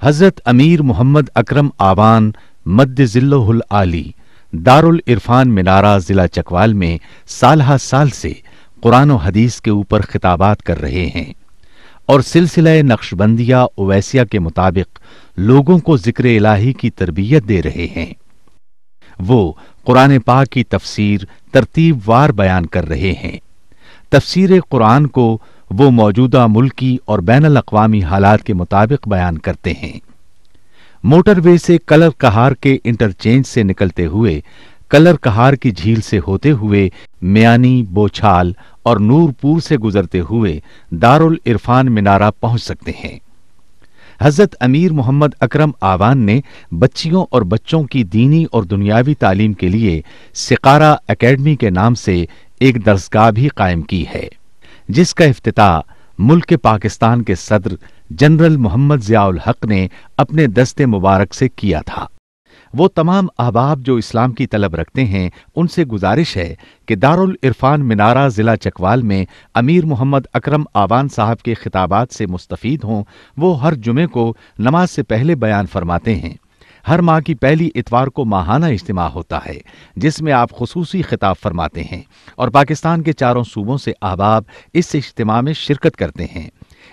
حضرت امیر محمد اکرم آوان مد ذلہ العالی دارالعرفان منارہ ضلع چکوال میں سالہ سال سے قرآن و حدیث کے اوپر خطابات کر رہے ہیں اور سلسلہ نقشبندیہ اویسیہ کے مطابق لوگوں کو ذکر الہی کی تربیت دے رہے ہیں۔ وہ قرآن پاک کی تفسیر ترتیب وار بیان کر رہے ہیں۔ تفسیر قرآن کو وہ موجودہ ملکی اور بین الاقوامی حالات کے مطابق بیان کرتے ہیں۔ موٹر وے سے کلر کہار کے انٹرچینج سے نکلتے ہوئے کلر کہار کی جھیل سے ہوتے ہوئے میانی، بوچھال اور نورپور سے گزرتے ہوئے دارالعرفان منارہ پہنچ سکتے ہیں۔ حضرت امیر محمد اکرم آوان نے بچیوں اور بچوں کی دینی اور دنیاوی تعلیم کے لیے سقارہ اکیڈمی کے نام سے ایک درسگاہ بھی قائم کی ہے، جس کا افتتاح ملک پاکستان کے صدر جنرل محمد ضیاء الحق نے اپنے دست مبارک سے کیا تھا۔ وہ تمام احباب جو اسلام کی طلب رکھتے ہیں ان سے گزارش ہے کہ دارالعرفان منارہ ضلع چکوال میں امیر محمد اکرم آوان صاحب کے خطابات سے مستفید ہوں۔ وہ ہر جمعے کو نماز سے پہلے بیان فرماتے ہیں۔ ہر ماہ کی پہلی اتوار کو ماہانہ اجتماع ہوتا ہے جس میں آپ خصوصی خطاب فرماتے ہیں اور پاکستان کے چاروں صوبوں سے احباب اس اجتماع میں شرکت کرتے ہیں۔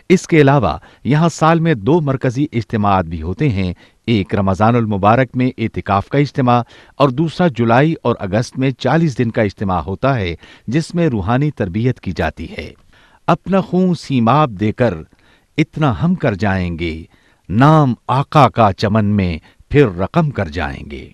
اس کے علاوہ یہاں سال میں 2 مرکزی اجتماعات بھی ہوتے ہیں، ایک رمضان المبارک میں اعتکاف کا اجتماع اور دوسرا جولائی اور اگست میں 40 دن کا اجتماع ہوتا ہے جس میں روحانی تربیت کی جاتی ہے۔ اپنا خون سیماب دے کر اتنا ہم کر جائیں گے، نام آقا کا چمن میں پھر رقم کر جائیں گے۔